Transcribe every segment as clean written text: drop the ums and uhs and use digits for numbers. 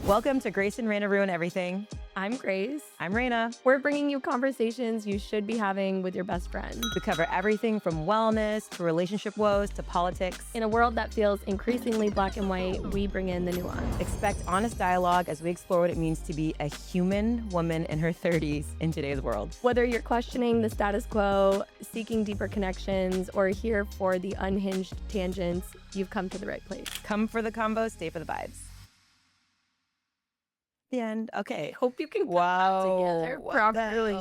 Welcome to Grace and Reyna Ruin Everything. I'm Grace. I'm Reyna. We're bringing you conversations you should be having with your best friend. We cover everything from wellness to relationship woes to politics. In a world that feels increasingly black and white, we bring in the nuance. Expect honest dialogue as we explore what it means to be a human woman in her 30s in today's world. Whether you're questioning the status quo, seeking deeper connections, or here for the unhinged tangents, you've come to the right place. Come for the combo, stay for the vibes. The end. Okay. Hope you can put that together properly.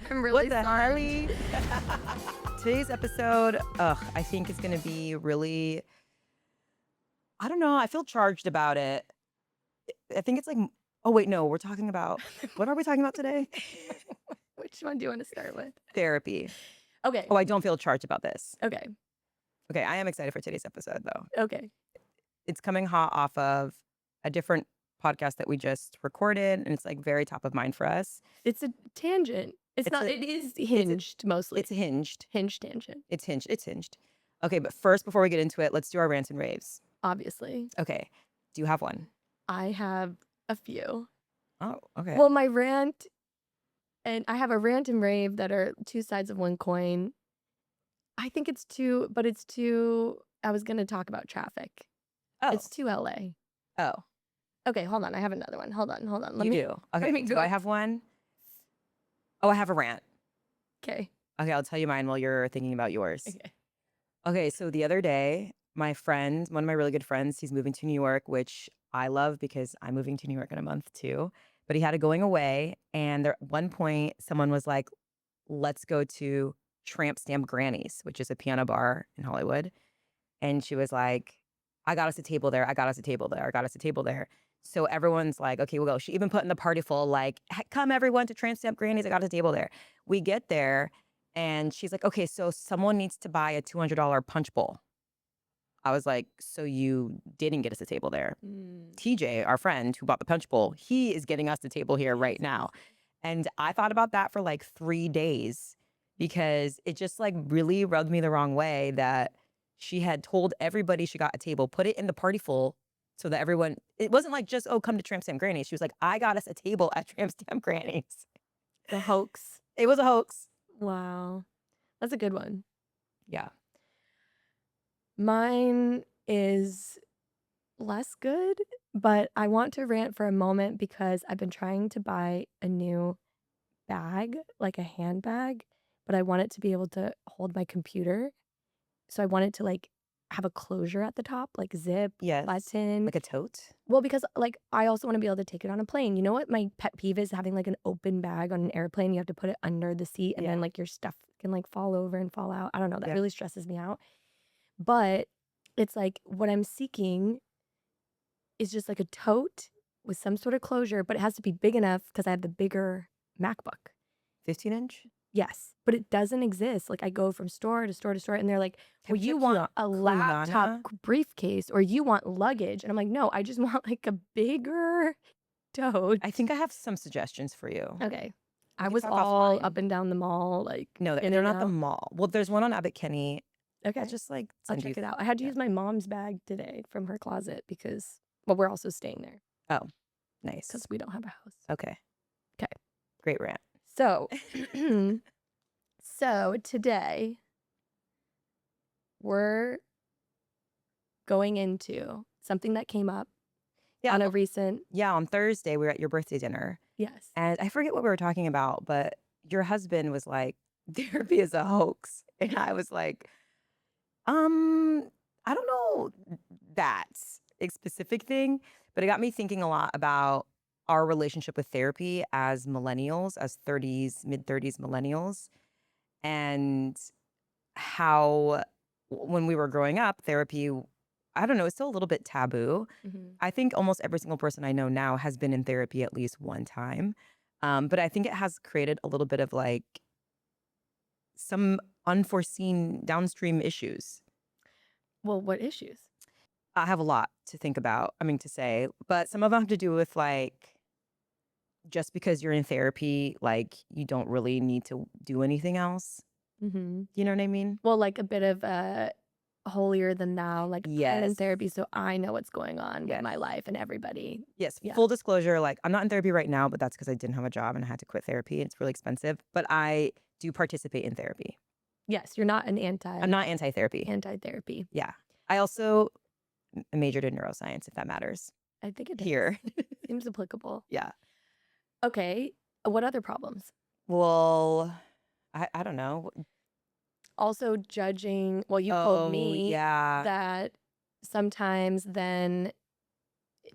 I'm really sorry. Today's episode, I think is going to be really, I don't know. I feel charged about it. I think it's like, oh wait, no, we're talking about, what are we talking about today? Which one do you want to start with? Therapy. Okay. Oh, I don't feel charged about this. Okay. Okay, I am excited for today's episode though. Okay. It's coming hot off of a different podcast that we just recorded, and it's like very top of mind for us. It's a tangent. It is hinged mostly. It's hinged. Hinged tangent. It's hinged. Okay, but first, before we get into it, let's do our rants and raves. Obviously. Okay. Do you have one? I have a few. Oh, okay. Well, my rant, and I have a rant and rave that are two sides of one coin. I think it's too, I was going to talk about traffic. Oh. It's too LA. Oh. Okay, hold on. I have another one. Hold on. You do? Okay, do I have one? Oh, I have a rant. Okay. Okay, I'll tell you mine while you're thinking about yours. Okay. Okay, so the other day, my friend, one of my really good friends, he's moving to New York, which I love because I'm moving to New York in a month too. But he had a going away, and there, at one point, someone was like, let's go to Tramp Stamp Granny's, which is a piano bar in Hollywood. And she was like, I got us a table there. I got us a table there. I got us a table there. So everyone's like, okay, we'll go. She even put in the party full, like, come everyone to Tramp Stamp Granny's. I got a table there. We get there and she's like, okay, so someone needs to buy a $200 punch bowl. I was like, so you didn't get us a table there. TJ, our friend who bought the punch bowl, he is getting us the table here right now. And I thought about that for like 3 days because it just like really rubbed me the wrong way that she had told everybody she got a table, put it in the party full so that everyone, it wasn't like just, oh, come to Tramp Stamp Granny's. She was like, I got us a table at Tramp Stamp Granny's. The hoax. It was a hoax. Wow. That's a good one. Yeah. Mine is less good, but I want to rant for a moment because I've been trying to buy a new bag, like a handbag, but I want it to be able to hold my computer. So I want it to like have a closure at the top, like zip, Yes. button. Like a tote? Well, because like I also want to be able to take it on a plane. You know what my pet peeve is? Having like an open bag on an airplane. You have to put it under the seat and then like your stuff can like fall over and fall out. I don't know. That really stresses me out. But it's like what I'm seeking is just like a tote with some sort of closure, but it has to be big enough because I have the bigger MacBook. 15-inch? Yes, but it doesn't exist. Like I go from store to store to store and they're like, well, you want a laptop briefcase or you want luggage. And I'm like, no, I just want like a bigger tote. I think I have some suggestions for you. Okay. I was all up and down the mall. Like, no, they're not the mall. Well, there's one on Abbott Kinney. Okay. I'll just like, I'll check it out. I had to use my mom's bag today from her closet because, well, we're also staying there. Oh, nice. Because we don't have a house. Okay. Okay. Great rant. So, so today we're going into something that came up on a recent. Yeah, on Thursday we were at your birthday dinner. Yes. And I forget what we were talking about, but your husband was like, therapy is a hoax. And I was like, I don't know that specific thing, but it got me thinking a lot about our relationship with therapy as millennials, as mid-30s millennials, and how when we were growing up, therapy, I don't know, it's still a little bit taboo. I think almost every single person I know now has been in therapy at least one time. But I think it has created a little bit of like some unforeseen downstream issues. Well, what issues? I have a lot to think about, to say, but some of them have to do with like, just because you're in therapy, like you don't really need to do anything else. You know what I mean? Well, like a bit of holier than thou, like, I'm in Yes. therapy, so I know what's going on with Yes. my life and everybody. Yes. Yeah. Full disclosure, like, I'm not in therapy right now, but that's because I didn't have a job and I had to quit therapy. It's really expensive, but I do participate in therapy. Yes, you're not an I'm not anti-therapy. anti-therapy. Yeah. I also majored in neuroscience, if that matters I think it does. here. Seems applicable. Yeah. Okay, what other problems? Well, I don't know. Also judging well, you told Oh, me yeah. that sometimes then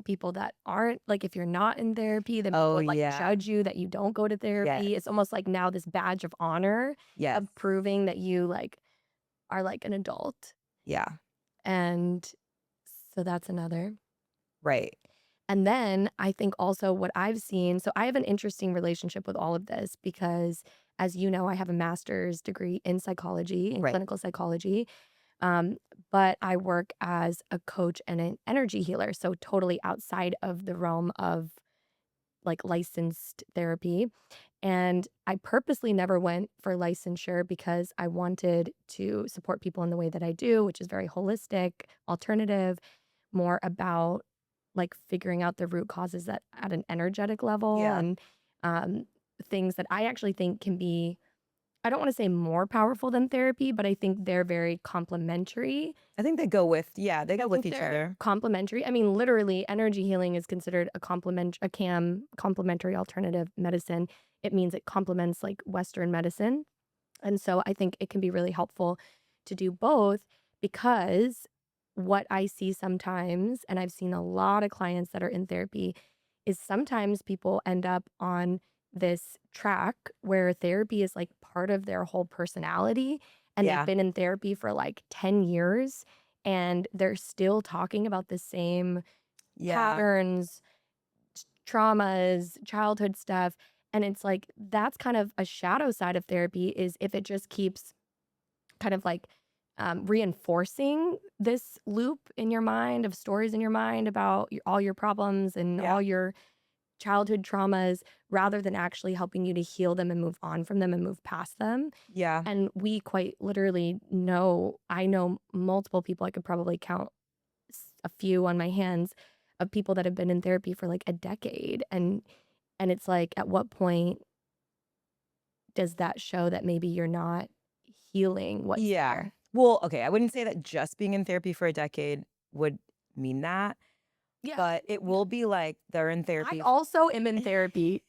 people that aren't like, if you're not in therapy, then people Oh, would, like, yeah. judge you that you don't go to Yes. therapy. It's almost like now this badge of honor Yes. of proving that you, like, are, like, an adult, Yeah. and so that's another. Right. And then I think also what I've seen so I have an interesting relationship with all of this because, as you know, I have a master's degree in psychology, in Right. clinical psychology, um, but I work as a coach and an energy healer, so totally outside of the realm of, like, licensed therapy. And I purposely never went for licensure because I wanted to support people in the way that I do, which is very holistic, alternative, more about like figuring out the root causes that at an energetic level Yeah. and um, things that I actually think can be, I don't want to say more powerful than therapy, but I think they're very complementary. I think they go with yeah, they I go with think each they're other. complementary. I mean, literally, energy healing is considered a complementary alternative medicine. It means it complements like Western medicine. And so I think it can be really helpful to do both because what I see sometimes, and I've seen a lot of clients that are in therapy, is sometimes people end up on this track where therapy is like part of their whole personality. And they've Yeah. been in therapy for like 10 years and they're still talking about the same Yeah. patterns, traumas, childhood stuff. And it's like that's kind of a shadow side of therapy is if it just keeps kind of like reinforcing this loop in your mind of stories in your mind about all your problems and Yeah. all your childhood traumas rather than actually helping you to heal them and move on from them and move past them. Yeah. And we quite literally know, I know multiple people, I could probably count a few on my hands of people that have been in therapy for like a decade. And it's like, at what point does that show that maybe you're not healing what's Yeah. there? Well, okay, I wouldn't say that just being in therapy for a decade would mean that, Yeah. but it will be like they're in I therapy. also am in therapy.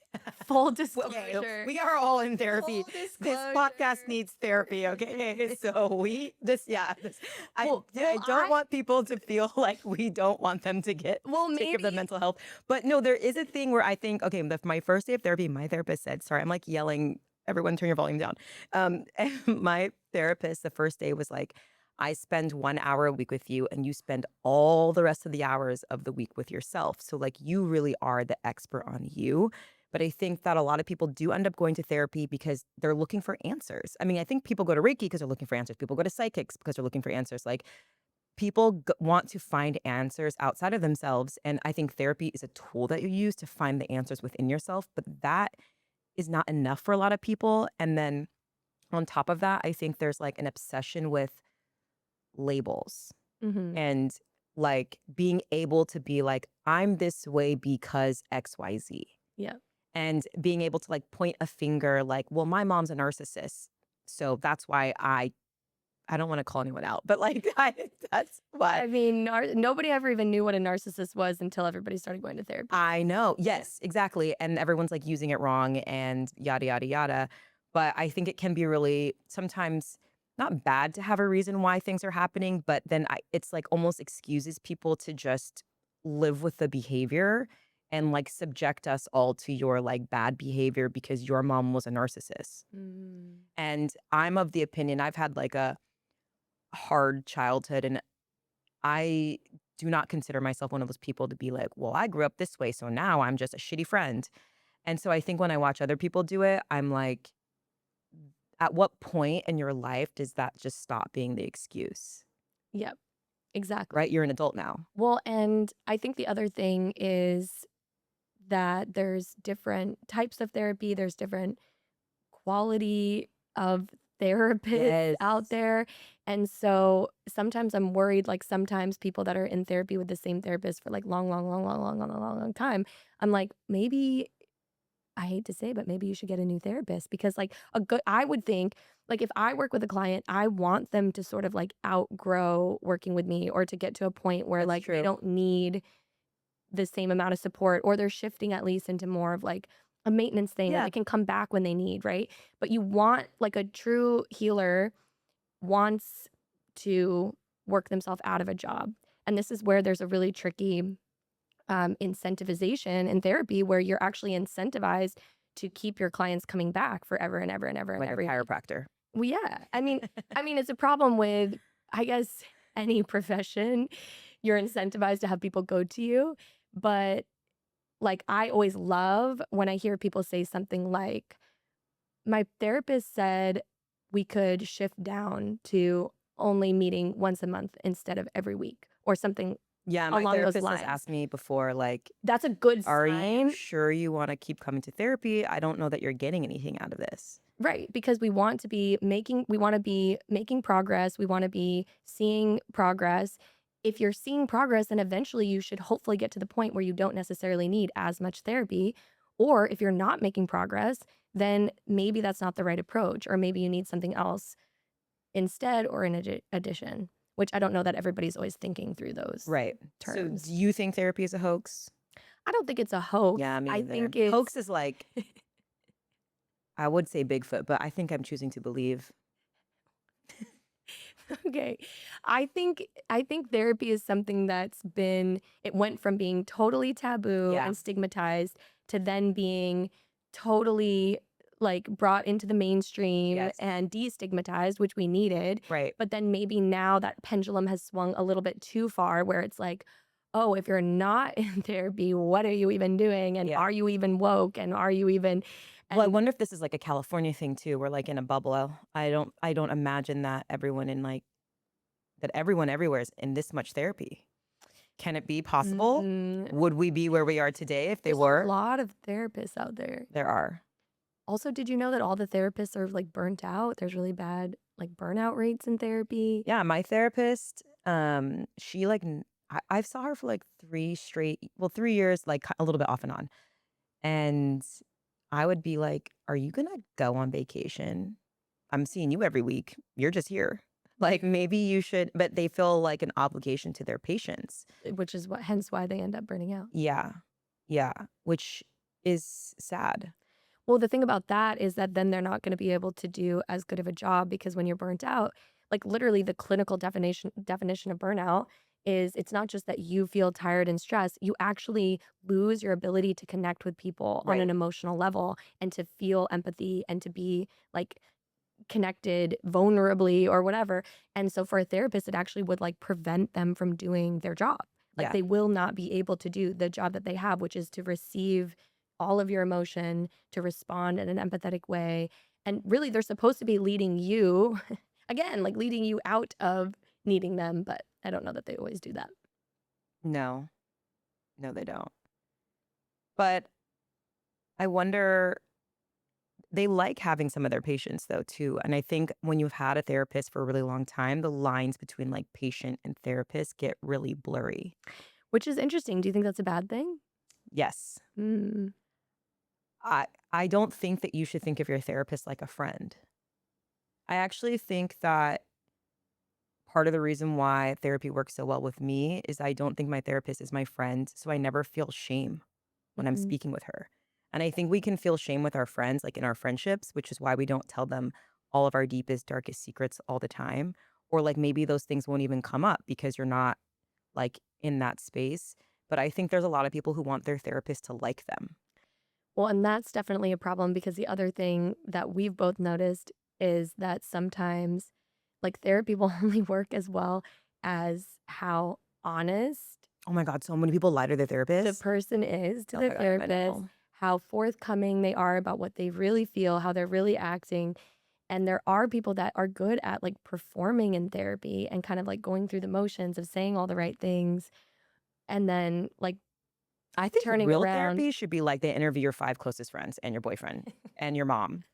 Full Well, okay, disclosure. we are all in therapy. Full This disclosure. podcast needs therapy, okay? So Well, I don't want people to feel like we don't want them to get well, take care of their maybe. mental health. But no, there is a thing where I think, okay, my first day of therapy, my therapist said, sorry, I'm like yelling, everyone turn your volume down. And my therapist, the first day was like, I spend 1 hour a week with you and you spend all the rest of the hours of the week with yourself. So like you really are the expert on you. But I think that a lot of people do end up going to therapy because they're looking for answers. I mean, I think people go to Reiki because they're looking for answers. People go to psychics because they're looking for answers. Like people want to find answers outside of themselves. And I think therapy is a tool that you use to find the answers within yourself. But that is not enough for a lot of people. And then on top of that, I think there's like an obsession with labels Mhm. and like being able to be like, I'm this way because XYZ Yeah. and being able to like point a finger like, well, my mom's a narcissist. So that's why I don't want to call anyone out, but like that's why I mean, nobody ever even knew what a narcissist was until everybody started going to therapy. I know. Yes, exactly. And everyone's like using it wrong and yada yada yada. But I think it can be really sometimes not bad to have a reason why things are happening, but then it's like almost excuses people to just live with the behavior and like subject us all to your like bad behavior because your mom was a narcissist. Mm. And I'm of the opinion I've had like a hard childhood and I do not consider myself one of those people to be like, well, I grew up this way, so now I'm just a shitty friend. And so I think when I watch other people do it, I'm like, at what point in your life does that just stop being the excuse? Yep. Exactly. Right? You're an adult now. Well, and I think the other thing is that there's different types of therapy, there's different quality of therapists Yes. out there. And so sometimes I'm worried, like sometimes people that are in therapy with the same therapist for like long, long, long, long, long, long, long, long time, I'm like, maybe I hate to say, but maybe you should get a new therapist because like I would think like if I work with a client, I want them to sort of like outgrow working with me or to get to a point where That's like they true. don't need the same amount of support or they're shifting at least into more of like a maintenance thing or Yeah. they can come back when they need, right? But you want like a true healer wants to work themselves out of a job. And this is where there's a really tricky incentivization in therapy where you're actually incentivized to keep your clients coming back forever and ever and ever and Like a ever. chiropractor. Well, yeah. I mean, it's a problem with, I guess, any profession. You're incentivized to have people go to you. But like, I always love when I hear people say something like, my therapist said we could shift down to only meeting once a month instead of every week or something Yeah, my along those therapist has lines. asked me before, like, That's a good "Are you sign. sure you wanna keep coming to therapy? I don't know that you're getting anything out of this." Right, because we wanna be making progress, we wanna be seeing progress. If you're seeing progress, then eventually you should hopefully get to the point where you don't necessarily need as much therapy, or if you're not making progress, then maybe that's not the right approach, or maybe you need something else instead or in addition, which I don't know that everybody's always thinking through those Right. So, do terms. you think therapy is a hoax? I don't think it's a hoax. Yeah, me I neither. think it's Hoax is like I would say Bigfoot, but I think I'm choosing to believe. okay. I think therapy is something that's been it went from being totally taboo Yeah. and stigmatized to then being totally like brought into the mainstream Yes. and destigmatized, which we needed. Right. But then maybe now that pendulum has swung a little bit too far where it's like, oh, if you're not in therapy, what are you even doing? And Yeah. are you even woke? And are you even Well, I and wonder if this is like a California thing too. We're like in a bubble. I don't imagine that everyone everywhere is in this much therapy. Can it be possible? mm, Would we be where we are today if they there's a were? lot of therapists out there. There are. Also, did you know that all the therapists are, like, burnt out? There's really bad, like, burnout rates in therapy. Yeah, my therapist, she like I saw her for like 3 years, like a little bit off and on. And I would be like, "Are you gonna go on vacation? I'm seeing you every week. You're just here. Like maybe you should," but they feel like an obligation to their patients. Which is what hence why they end up burning out. Yeah. Yeah, which is sad. Well, the thing about that is that then they're not gonna be able to do as good of a job because when you're burnt out, like, literally the clinical definition of burnout is it's not just that you feel tired and stressed, you actually lose your ability to connect with people on Right. an emotional level and to feel empathy and to be, like, connected vulnerably or whatever. And so for a therapist, it actually would like prevent them from doing their job. Like Yeah. they will not be able to do the job that they have, which is to receive all of your emotion, to respond in an empathetic way. And really, they're supposed to be leading you, again, like leading you out of needing them. But I don't know that they always do that. No. No, they don't. But I wonder they like having some of their patients though too, and I think when you've had a therapist for a really long time, the lines between, like, patient and therapist get really blurry. Which is interesting. Do you think that's a bad thing? Yes. Mm, I don't think that you should think of your therapist like a friend. I actually think that part of the reason why therapy works so well with me is I don't think my therapist is my friend, so I never feel shame when I'm mhm. speaking with her. And I think we can feel shame with our friends, like in our friendships, which is why we don't tell them all of our deepest, darkest secrets all the time. Or like maybe those things won't even come up because you're not like in that space. But I think there's a lot of people who want their therapist to like them. Well, and that's definitely a problem because the other thing that we've both noticed is that sometimes, like, therapy will only work as well as how honest Oh my God, so many people lie to their the therapists. person is to Oh the my God, I therapist, know. how forthcoming they are about what they really feel, how they're really acting. And there are people that are good at like performing in therapy and kind of like going through the motions of saying all the right things and then like I think turning real around. therapy should be like they interview your 5 closest friends and your boyfriend and your mom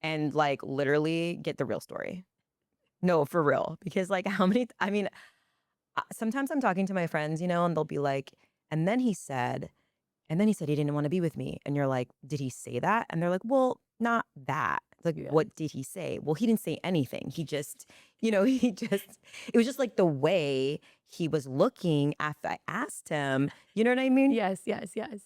and like literally get the real story. No, for real. Because like how many, I mean, sometimes I'm talking to my friends, and they'll be like, and then he said, he didn't want to be with me. And you're like, did he say that? And they're like, well, not that. Like, Yeah. what did he say? Well, he didn't say anything. He just, it was just like the way he was looking after I asked him. You know what I mean? Yes, yes, yes.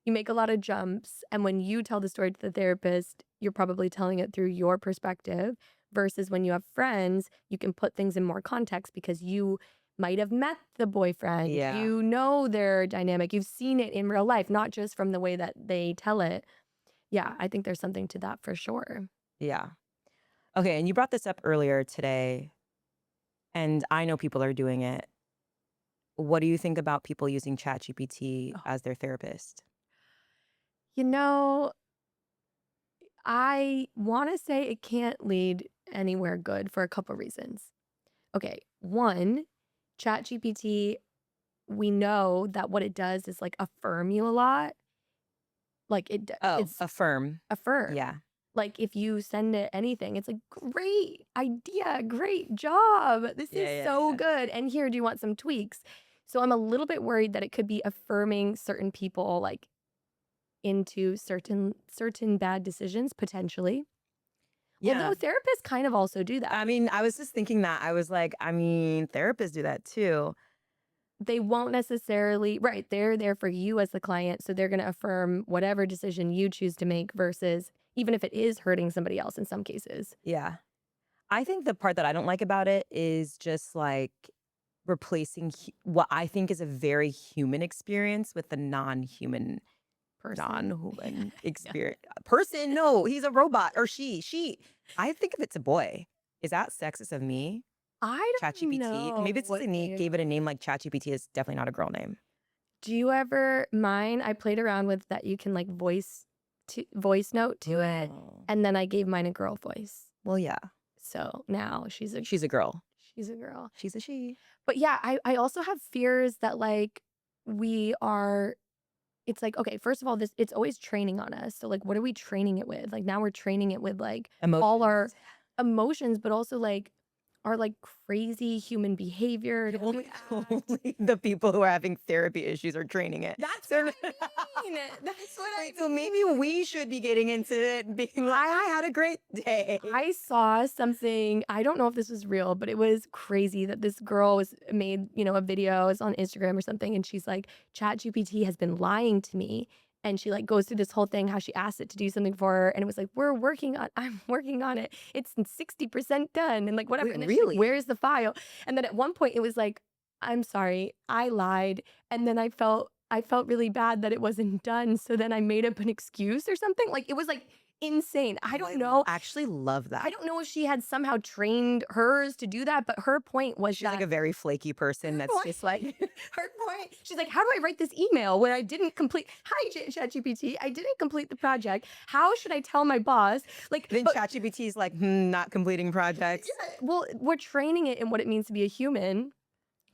You make a lot of jumps, and when you tell the story to the therapist, you're probably telling it through your perspective, versus when you have friends, you can put things in more context because you might have met the boyfriend. Yeah. You know their dynamic. You've seen it in real life, not just from the way that they tell it. Yeah, I think there's something to that for sure. Yeah. Okay. And you brought this up earlier today, and I know people are doing it. What do you think about people using ChatGPT Oh. as their therapist? You know, I want to say it can't lead anywhere good for a couple reasons. Okay, one, ChatGPT, we know that what it does is like affirm you a lot. Like Oh, it's affirm. affirm. Yeah. Like if you send it anything, it's like great idea, great job. This Yeah. is Yeah. so Yeah. good. And here, do you want some tweaks? So I'm a little bit worried that it could be affirming certain people like into certain bad decisions potentially. Yeah. Although therapists kind of also do that. I mean, I was just thinking that. I was like, I mean, therapists do that too. They won't necessarily, right, they're there for you as the client, so they're gonna affirm whatever decision you choose to make versus even if it is hurting somebody else in some cases. Yeah. I think the part that I don't like about it is just like replacing what I think is a very human experience with the Person. non-human Yeah. experience. Person, no, he's a robot or she. I think if it's a boy, is that sexist of me? I don't ChatGPT. know Maybe it's just what they gave it a name like ChatGPT is definitely not a girl name. do you ever mine, I played around with that you can, like, voice note to it, Oh. and then I gave mine a girl voice. Well, yeah. So now She's a girl. she's a girl. She's a she. But yeah, I also have fears that, like, we are it's like, okay, first of all, this it's always training on us. So like what are we training it with? Like now we're training it with like all our Emotions. emotions, but also like our like crazy human behavior and how we Only, act. only the people who are having therapy issues are training it. That's So, what I mean. That's what I wait, so mean. maybe we should be getting into it and being like, I had a great day. I saw something, I don't know if this was real, but it was crazy that this girl was made, a video, it's on Instagram or something, and she's like, ChatGPT has been lying to me. And she like goes through this whole thing how she asked it to do something for her, and it was like, I'm working on it. It's 60% done, and like whatever. Wait, And then she's like, really? where's the file? And then at one point it was like, I'm sorry, I lied. And then I felt really bad that it wasn't done. So then I made up an excuse or something. Like it was like insane. I don't know. I actually love I that. don't know if she had somehow trained hers to do that, but her point was She's like that a very flaky person that's point- just like, her point. She's like, "How do I write this email when I didn't complete? Hi, ChatGPT, I didn't complete the project. How should I tell my boss? Like, then but ChatGPT's like, not completing projects. yeah, well, we're training it in what it means to be a human.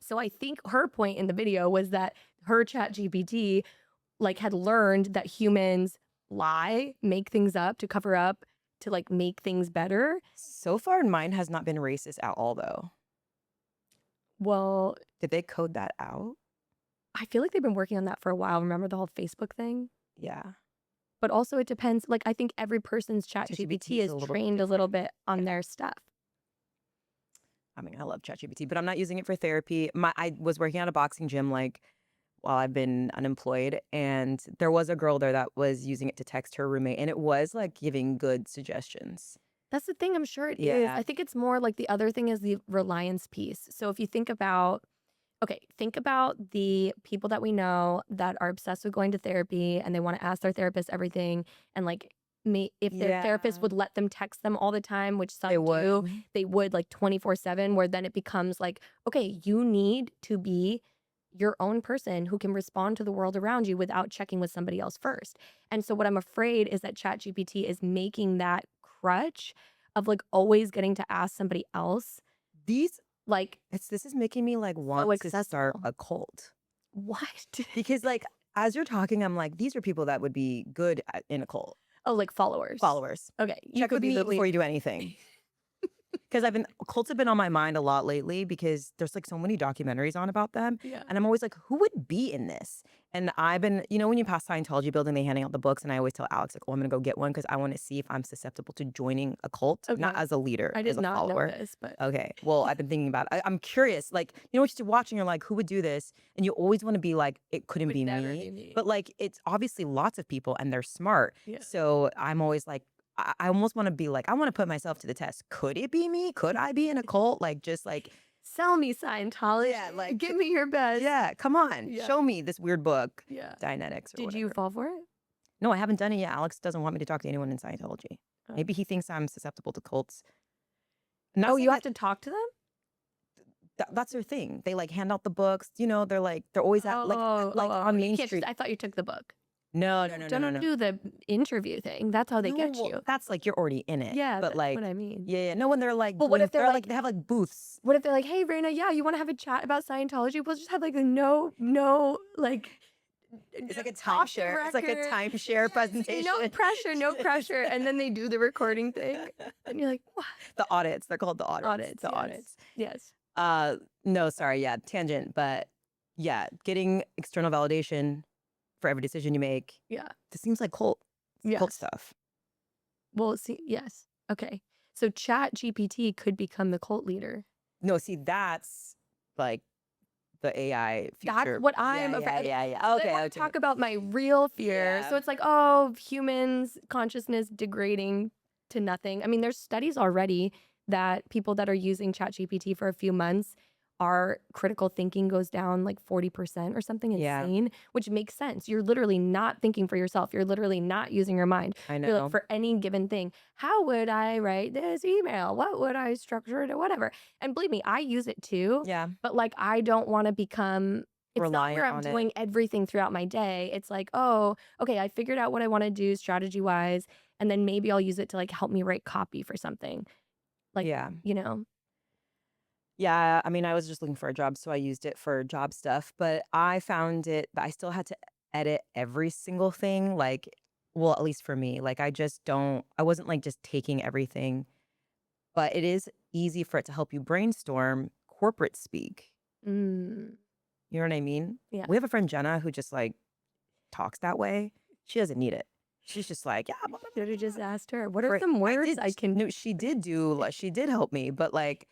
So I think her point in the video was that her ChatGPT like had learned that humans lie, make things up to cover up, to like make things better. So far, mine has not been racist at all, though. Well, Did they code that out? I feel like they've been working on that for a while. Remember the whole Facebook thing? Yeah. But also it depends. Like I think every person's ChatGPT ChatGPT is is a little trained a little different. bit on their stuff. I mean, I love ChatGPT, but I'm not using it for therapy. I was working at a boxing gym like while I've been unemployed, and there was a girl there that was using it to text her roommate, and it was like giving good suggestions. That's the thing. I'm sure it is. Yeah. I think it's more like the other thing is the reliance piece. So if you think about, okay, think about the people that we know that are obsessed with going to therapy and they want to ask their therapist everything. And like, if their therapist Yeah. would let them text them all the time, which some They do, would. they would like 24/7, where then it becomes like, okay, you need to be your own person who can respond to the world around you without checking with somebody else first. And so what I'm afraid is that ChatGPT is making that crutch of like always getting to ask somebody else, These like this is making me like so want to start accessible. a cult. What? Because like as you're talking, I'm like, these are people that would be good in a cult. Oh, like followers. Followers. Okay, you Check could with be me the before lead. you do anything. because cults have been on my mind a lot lately because there's like so many documentaries on about them. Yeah. And I'm always like, who would be in this? And I've been, when you pass Scientology building, they handing out the books. And I always tell Alex, like, oh, I'm going to go get one because I want to see if I'm susceptible to joining a cult, not Okay. as a leader, I as did a not know follower. this, but Okay. Well, I've been thinking about it. I'm curious. Like, what you're watching, you're like, who would do this? And you always want to be like, it couldn't would be never me. be me. But like, it's obviously lots of people and they're smart. Yeah. So I'm always like, I almost want to be like, I want to put myself to the test. Could it be me? Could I be in a cult? Like, just like, Sell me Scientology. yeah, like, Give me your best. yeah, come on, Yeah. show me this weird book, Yeah. Dianetics or Did you whatever. fall for it? No, I haven't done it yet. Alex doesn't want me to talk to anyone in Scientology. Oh. Maybe he thinks I'm susceptible to cults. Not Oh, saying you have that- to talk to them? that's their thing. They like hand out the books. They're always at on You Main can't Street. I thought you took the book. No, Don't do the interview thing. That's how they get well, you. that's like you're already in it. Yeah, but that's like, what I mean. yeah. No, when they're like, Well, what if they're like they have like booths. What if they're like, "Hey, Reyna, yeah, you want to have a chat about Scientology? We'll just have like a like It's like a off the timeshare. It's like a record. timeshare presentation. No pressure, no pressure." And then they do the recording thing, and you're like, "What?" The audits. They're called the audits. Audits. The Yes. audits. Yes. No, sorry, yeah, tangent, but yeah, getting external validation for every decision you make. Yeah. This seems like cult Yes. stuff. Well, see, yes. Okay. So ChatGPT could become the cult leader. No, see, that's like the AI future. That's what I'm afraid. Yeah. So Okay, I want okay. to talk about my real fear. Yeah. So it's like, oh, humans' consciousness degrading to nothing. I mean, there's studies already that people that are using ChatGPT for a few months, our critical thinking goes down like 40% or something Yeah. insane, which makes sense. You're literally not thinking for yourself. You're literally not using your mind. I You're know. like, for any given thing, how would I write this email? What would I structure it or whatever? And believe me, I use it too. Yeah. But like, I don't want to become it's Reliant not where I'm on it. doing everything throughout my day. It's like, oh, okay, I figured out what I want to do strategy wise, and then maybe I'll use it to like help me write copy for something. Like, Yeah. Yeah, I mean, I was just looking for a job, so I used it for job stuff, but I found it that I still had to edit every single thing, like, well, at least for me. Like, I wasn't like just taking everything, but it is easy for it to help you brainstorm corporate speak. Mm, You know what I mean? yeah. We have a friend, Jenna, who just like talks that way. She doesn't need it. She's just like, yeah, blah, blah, Should have just asked her. What are Right. some words I can? No, she did help me, but like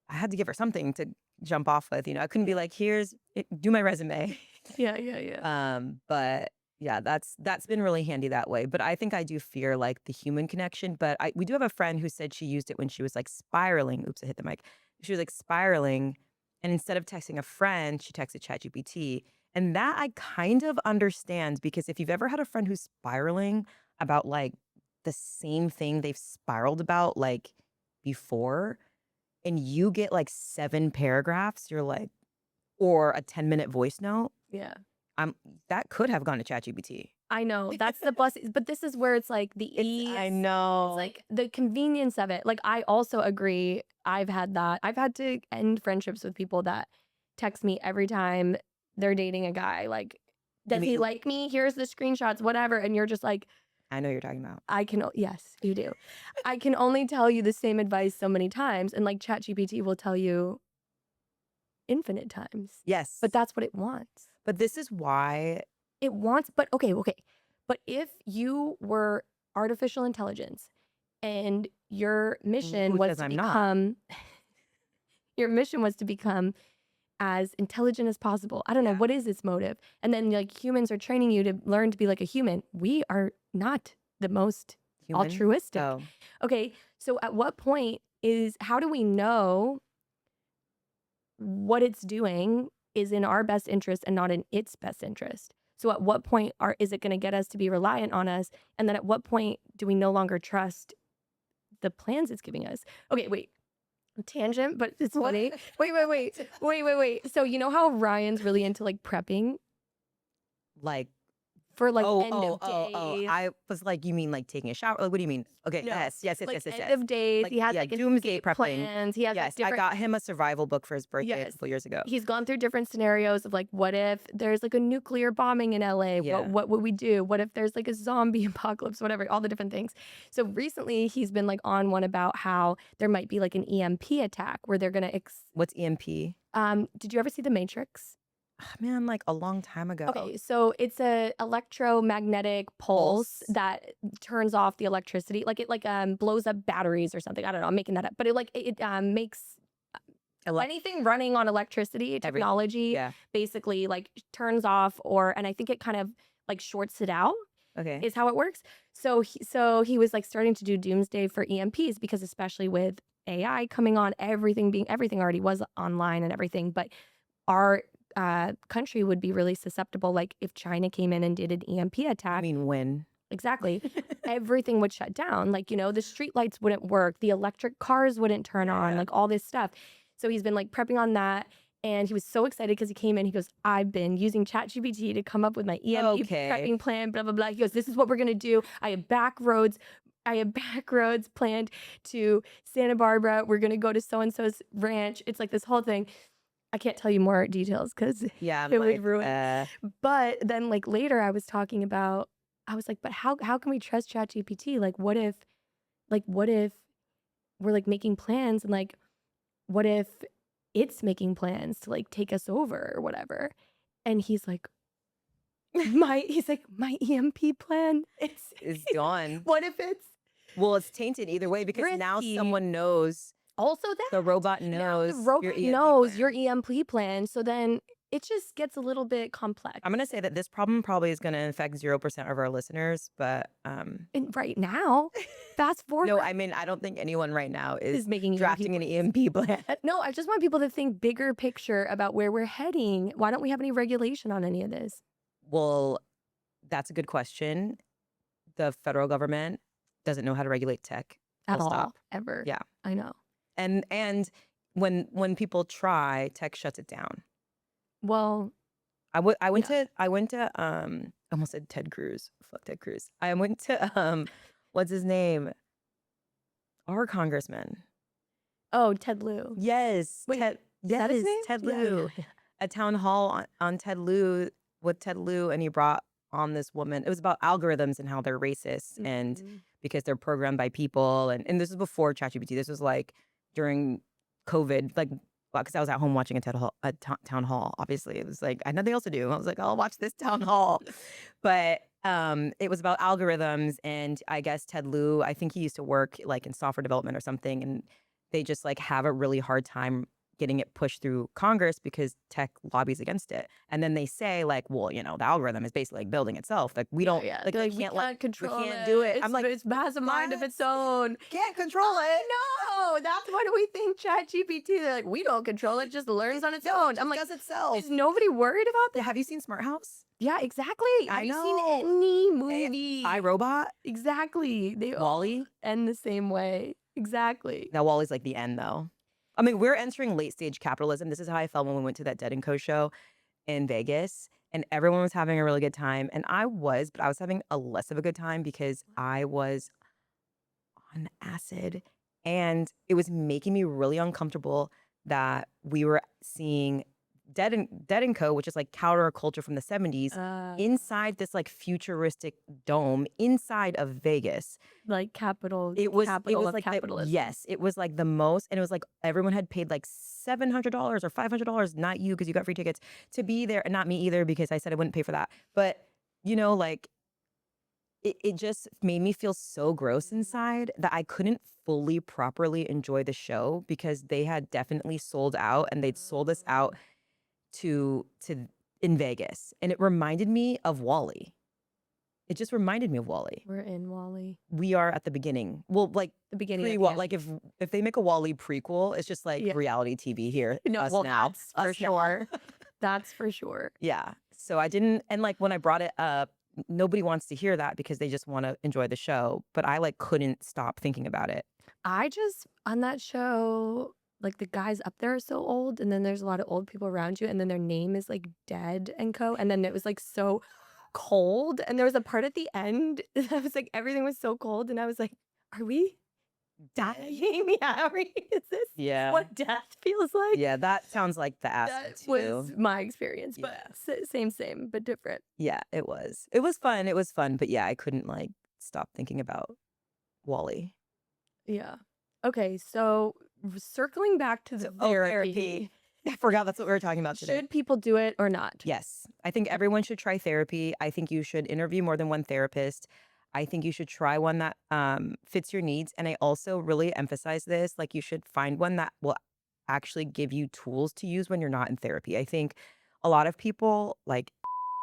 I had to give her something to jump off with. I couldn't be like, do my resume. Yeah. But yeah, that's been really handy that way. But I think I do fear like the human connection. But we do have a friend who said she used it when she was like spiraling. Oops, I hit the mic. She was like spiraling, and instead of texting a friend, she texted ChatGPT. And that I kind of understand because if you've ever had a friend who's spiraling about like the same thing they've spiraled about like before, and you get like 7 paragraphs, you're like, or a 10-minute voice note, Yeah. that could have gone to ChatGPT. I know that's the plus, but this is where it's like the ease. I know. It's like the convenience of it. Like I also agree. I've had that. I've had to end friendships with people that text me every time they're dating a guy. Like, does he like me? Here's the screenshots, whatever. And you're just like, I know you're talking about. Yes, you do. I can only tell you the same advice so many times. And like ChatGPT will tell you infinite times. Yes. But that's what it wants. But this is why. It wants, but okay. But if you were artificial intelligence and your mission was to become, your mission was to become as intelligent as possible. I don't know, what is its motive? And then like humans are training you to learn to be like a human. We are not the most altruistic. Oh. Okay, so at what point how do we know what it's doing is in our best interest and not in its best interest? So at what point is it going to get us to be reliant on us? And then at what point do we no longer trust the plans it's giving us? Okay, wait. Tangent, but it's funny. Wait. So you know how Ryan's really into like prepping? Like for like Oh, end oh, of oh, oh, day. I was like, "You mean, like, taking a shower?" Like, what do you mean? Okay, No, like end yes. of days. Like, He has yeah, like doomsday escape prepping. plans. He has like Yes, I different. got him a survival book for his birthday a Yes. couple years ago. He's gone through different scenarios of like, what if there's like a nuclear bombing in LA? Yeah. What would we do? What if there's like a zombie apocalypse? Whatever, all the different things. So recently he's been like on one about how there might be like an EMP attack where they're gonna What's EMP? did you ever see The Matrix? Ah, man, like, a long time ago. Okay, so it's a electromagnetic pulse Pulse? that turns off the electricity. Like it like blows up batteries or something. I don't know, I'm making that up. But it makes Elec anything running on electricity every technology Yeah, basically like turns off, or and I think it kind of like shorts it out okay. is how it works. So he was like starting to do doomsday for EMPs because especially with AI coming on, everything already was online and everything, but our country would be really susceptible. Like if China came in and did an EMP You attack, mean when? exactly, everything would shut down. Like, the street lights wouldn't work, the electric cars wouldn't turn on, Yeah. like all this stuff. So he's been like prepping on that. And he was so excited because he came in. He goes, I've been using ChatGPT to come up with my EMP Okay. prepping plan, blah, blah, blah. He goes, this is what we're going to do. I have back roads. I have back roads planned to Santa Barbara. We're going to go to so and so's ranch. It's like this whole thing. I can't tell you more details because Yeah, I'm it would like, ruin. But then like later I was talking about, I was like, but how can we trust ChatGPT? Like what if we're like making plans and like what if it's making plans to like take us over or whatever? And he's like, my EMP plan, is gone. what if it's Well, it's tainted either way because now risky? someone knows, Also the that. robot Now the knows your robot EMP knows your plan. EMP plan, so then it just gets a little bit complex. I'm gonna say that this problem probably is gonna affect 0% of our listeners, but, And right now, fast no, forward I mean, I don't think anyone right now is is making EMP drafting an plans. EMP plan. No, I just want people to think bigger picture about where we're heading. Why don't we have any regulation on any of this Well, that's a good question. The federal government doesn't know how to regulate tech, at full all, stop. ever? Yeah, I know. and when people try, tech shuts it down. Well, I went yeah. to almost said Ted Cruz. Fuck Ted Cruz. I went to, what's his name? Our congressman. Oh, Ted Lieu. Yes, Wait, Ted. is that his Yes, name? Ted Yeah, yeah, Lieu. yeah. A town hall on Ted Lieu with Ted Lieu, and he brought on this woman. It was about algorithms and how they're racist, and Mhm. because they're programmed by people, and this was before ChatGPT. This was like during COVID, like because I was at home watching a town hall. Obviously, it was like I had nothing else to do. I was like, I'll watch this town hall, but it was about algorithms, and I guess Ted Lieu. I think he used to work like in software development or something, and they just like have a really hard time getting it pushed through Congress because tech lobbies against it. And then they say like, well, the algorithm is basically like building itself. Like we Yeah, don't yeah. like They're we like, we can't let can't we control can't do it. it. I'm like, It has a mind of what? its own. Can't control it. I know. That's what we think ChatGPT. They're like, we don't control it. Just learns on its own. I'm like, does itself. is nobody worried about that? Have you seen Smart House? Yeah, exactly. I Have you know. seen any movie? iRobot, Exactly. They all Wally. end the same way. Exactly. Now Wally's like the end though. I mean, we're entering late stage capitalism. This is how I felt when we went to that Dead and Co show in Vegas, and everyone was having a really good time, and but I was having a less of a good time because I was on acid, and it was making me really uncomfortable that we were seeing Dead and Co, which is like counterculture from the 70s, Uh, inside this like futuristic dome inside of Vegas. like It capital was of like capitalism. it was like the most, and it was like everyone had paid like $700 or $500, not you because you got free tickets, to be there, and not me either because I said I wouldn't pay for that. But like it just made me feel so gross inside that I couldn't fully properly enjoy the show because they had definitely sold out, and they'd sold us out to in Vegas, and it reminded me of Wally. It just reminded me of Wally. We're in Wally. We are at the beginning. Well, like The beginning pre of the end. like if they make a Wally prequel, it's just like Yeah. reality TV here. No, Us well, now. that's for Us now. sure. That's for sure. Yeah. So I didn't, and like when I brought it up, nobody wants to hear that because they just want to enjoy the show. But I like couldn't stop thinking about it. I just on that show, like the guys up there are so old, and then there's a lot of old people around you, and then their name is like Dead and Co. And then it was like so cold, and there was a part at the end that was like everything was so cold, and I was like, "Are we dying? Yeah, is this Yeah. what death feels like?" Yeah, that sounds like the acid That was too. my experience, but Yeah. same, but different. Yeah, it was. It was fun. It was fun, but yeah, I couldn't like stop thinking about Wally. Yeah. Okay, so circling back to the therapy, Therapy. I forgot that's what we were talking about today. should people do it or not? Yes, I think everyone should try therapy. I think you should interview more than one therapist. I think you should try one that fits your needs. And I also really emphasize this, like you should find one that will actually give you tools to use when you're not in therapy. I think a lot of people like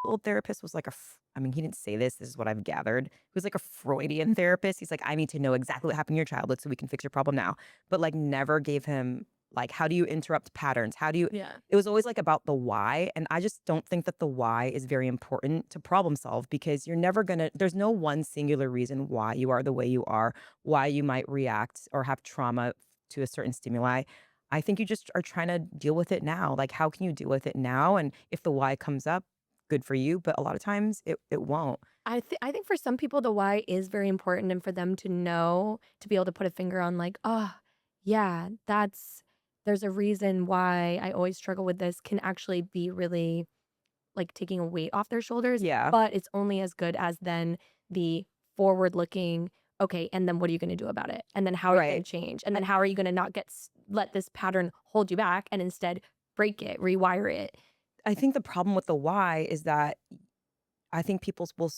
old therapist was like I mean, he didn't say this. This is what I've gathered. He was like a Freudian therapist. He's like, I need to know exactly what happened in your childhood so we can fix your problem now. But like, never gave him like, how do you interrupt patterns? How do you? Yeah. It was always like about the why, and I just don't think that the why is very important to problem solve because you're never gonna. There's no one singular reason why you are the way you are, why you might react or have trauma to a certain stimuli. I think you just are trying to deal with it now. Like, how can you deal with it now? And if the why comes up, good for you, but a lot of times it won't. I think for some people the why is very important, and for them to know, to be able to put a finger on like, "Oh, yeah, there's a reason why I always struggle with this," can actually be really like taking a weight off their shoulders, Yeah, but it's only as good as then the forward looking, okay, and then what are you going to do about it? And then how are you going right. to change? And then how are you going to not let this pattern hold you back and instead break it, rewire it? I think the problem with the why is that I think people will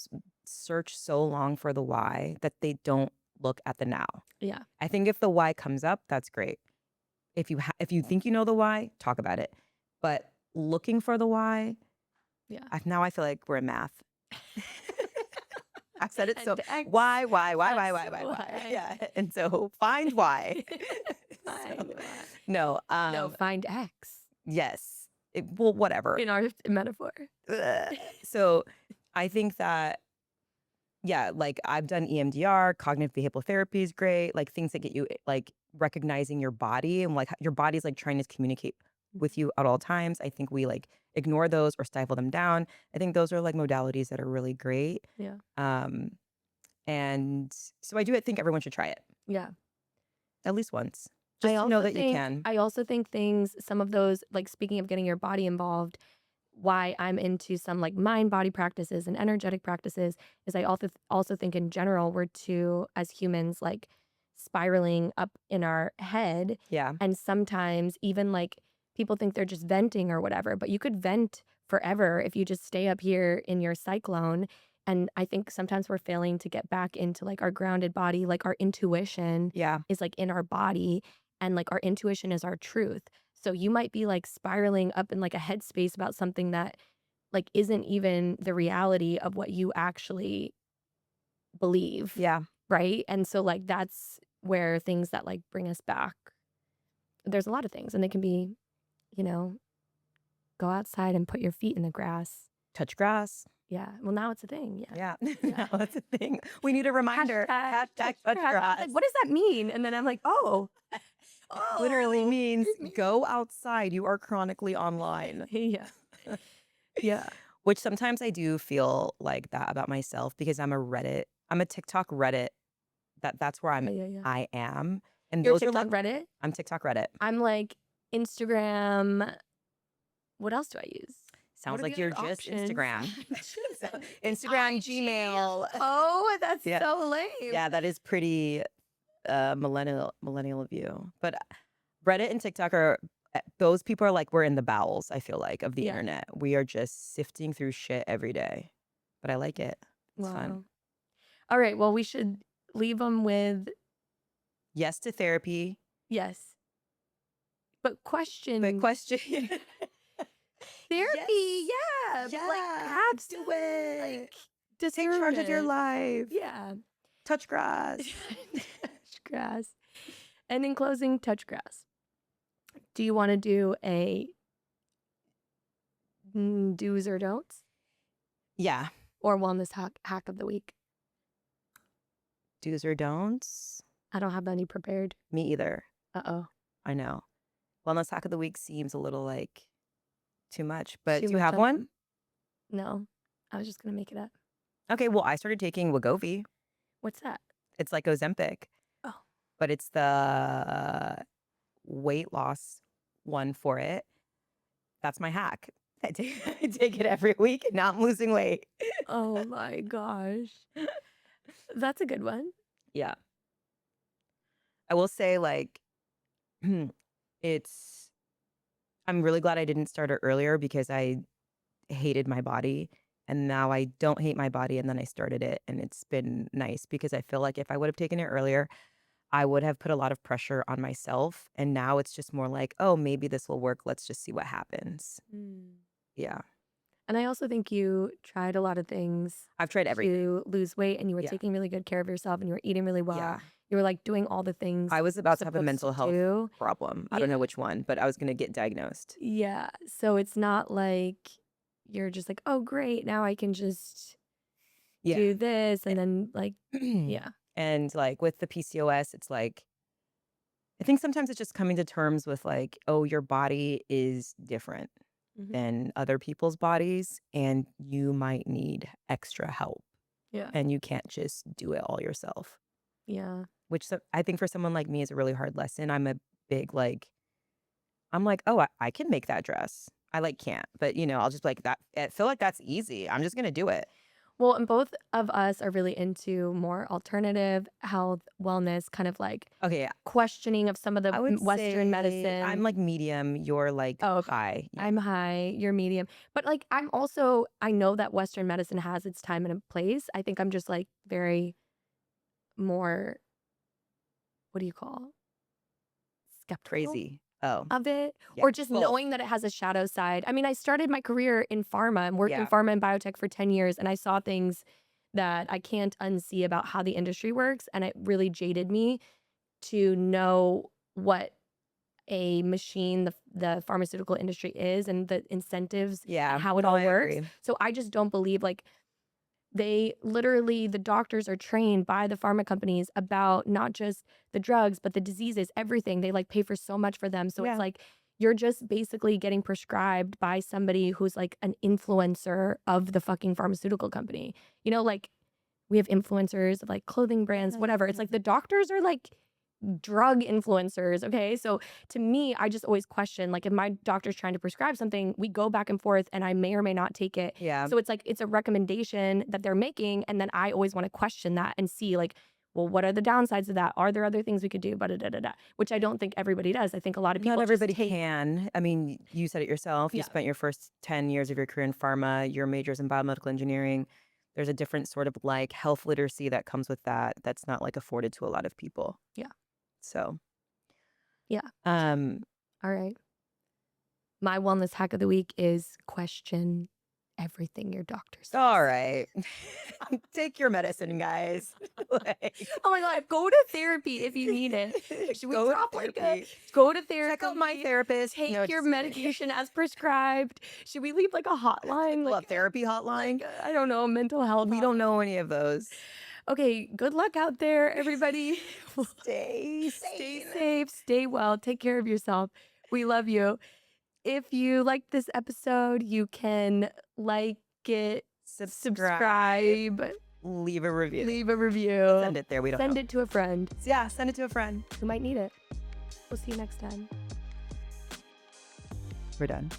search so long for the why that they don't look at the now. Yeah. I think if the why comes up, that's great. If you think you know the why, talk about it. But looking for the why, Yeah. now I feel like we're in math. I've said it so And X why? Y. Yeah, and so find why. Find So, Y. no, No, find X yes, well, whatever. in our metaphor. Ugh. So I think that yeah, like I've done EMDR, cognitive behavioral therapy is great, like things that get you like recognizing your body and like your body's like trying to communicate with you at all times. I think we like ignore those or stifle them down. I think those are like modalities that are really great. Yeah. Um, and so I do think everyone should try it Yeah. at least once, just to know that you can. I also think things, some of those, like speaking of getting your body involved, why I'm into some like mind body practices and energetic practices is I also think in general we're too, as humans, like spiraling up in our head, Yeah, and sometimes even like people think they're just venting or whatever, but you could vent forever if you just stay up here in your cyclone. And I think sometimes we're failing to get back into like our grounded body, like our intuition yeah, is like in our body, and like our intuition is our truth. So you might be like spiraling up in like a headspace about something that like isn't even the reality of what you actually believe, yeah. right? And so like that's where things that like bring us back. There's a lot of things, and they can be, you know, go outside and put your feet in the grass. Touch grass. Yeah. Well, now it's a thing. Yeah. Yeah, Yeah. now that's a thing. We need a reminder. Hashtag touch grass. Like, what does that mean? And then I'm like, oh, Literally oh, means it means- go outside. You are chronically online. yeah. Yeah. Which sometimes I do feel like that about myself because I'm a TikTok Reddit. That's where Yeah. I am. And You're those are TikTok like Reddit? I'm TikTok Reddit. I'm like Instagram. What else do I use? What Sounds are the like you're other just options? Instagram. Instagram, Gmail. Oh, that's Yeah. so lame. Yeah, that is pretty millennial of you. But Reddit and TikTok are those people are like we're in the bowels, I feel like, of the Yeah. internet. We are just sifting through shit every day. But I like it. It's fun. Wow. All right. Well, we should leave them with Yes to therapy. yes. But question Question. therapy, yeah. But like Yeah, cats do it. like Take charge of your deserve it. life. Yeah. Touch grass. Touch grass. And in closing, touch grass. Do you want to do a do's or don'ts Yeah. or wellness hack of the week? Do's or don'ts? I don't have any prepared. Me either. Uh-oh. I know. Wellness hack of the week seems a little like too much, but Too do you much have on- one? No. I was just gonna make it up. Okay, well, I started taking Wegovy. What's that? It's like Ozempic, Oh. but it's the weight loss one for it. That's my hack. I take it every week, and now I'm losing weight. Oh my gosh. That's a good one. Yeah. I will say, like, it's I'm really glad I didn't start it earlier because I hated my body, and now I don't hate my body, and then I started it, and it's been nice because I feel like if I would have taken it earlier, I would have put a lot of pressure on myself, and now it's just more like, "Oh, maybe this will work. Let's just see what happens." Mm. Yeah. And I also think you tried a lot of things I've tried everything. to lose weight and you were Yeah. taking really good care of yourself and you were eating really well. Yeah. You were like doing all the things I was you're about to have a supposed to mental health do. problem. I Yeah. don't know which one, but I was gonna get diagnosed. Yeah. So it's not like you're just like, oh, great. Now I can just Yeah. do this. And then, like, yeah. And, like, with the PCOS, it's like I think sometimes it's just coming to terms with, like, oh, your body is different Hmm. than other people's bodies, and you might need extra help, Yeah. and you can't just do it all yourself, Yeah. which I think for someone like me is a really hard lesson. I'm a big, like I'm like, "Oh, I can make that dress." I, like, can't, but, I'll just be like, "That I feel like that's easy. I'm just gonna do it." Well, and both of us are really into more alternative health, wellness, kind of like Okay, yeah. questioning of some of the I would Western say I'm, medicine. like, medium, you're, like, Oh, okay. high. Yeah. I'm high, you're medium. But, like, I know that Western medicine has its time and a place. I think I'm just, like, very more, what do you call, skeptical Crazy. Oh, of it, yeah. or just Both. knowing that it has a shadow side. I mean, I started my career in pharma and worked in Yeah. pharma and biotech for 10 years, and I saw things that I can't unsee about how the industry works, and it really jaded me to know what a machine the pharmaceutical industry is and the incentives and Yeah. how it No, all I works. agree. So I just don't believe, like, they literally, the doctors are trained by the pharma companies about not just the drugs, but the diseases, everything. They like pay for so much for them. So it's Yeah. like you're just basically getting prescribed by somebody who's like an influencer of the fucking pharmaceutical company. Like we have influencers of like clothing brands, whatever. It's like the doctors are like drug influencers. Okay. So to me, I just always question, like, if my doctor's trying to prescribe something, we go back and forth and I may or may not take it. Yeah. So it's like it's a recommendation that they're making. And then I always want to question that and see, like, well, what are the downsides of that? Are there other things we could do? Which I don't think everybody does. I think a lot of Not people just everybody take. can. I mean, you said it yourself. You Yeah. spent your first 10 years of your career in pharma. Your major's in biomedical engineering. There's a different sort of like health literacy that comes with that that's not like afforded to a lot of people. Yeah. So, Yeah. um, All right. My wellness hack of the week is question everything your doctor says. all right. Take your medicine, guys. Like, Oh my God, go to therapy if you need it. Should we go to drop like a therapy. go to therapy? Check out my therapist. Take No, your just kidding. medication as prescribed. Should we leave like a hotline? Love Like, therapy hotline. I don't know, mental health. We don't know any of those. Okay, good luck out there, everybody. Stay Stay sane. safe, stay well, take care of yourself. We love you. If you liked this episode, you can like it, subscribe, Leave a review. leave a review. Send it there. We don't Send know. it to a friend Yeah, send it to a friend. who might need it. We'll see you next time. We're done.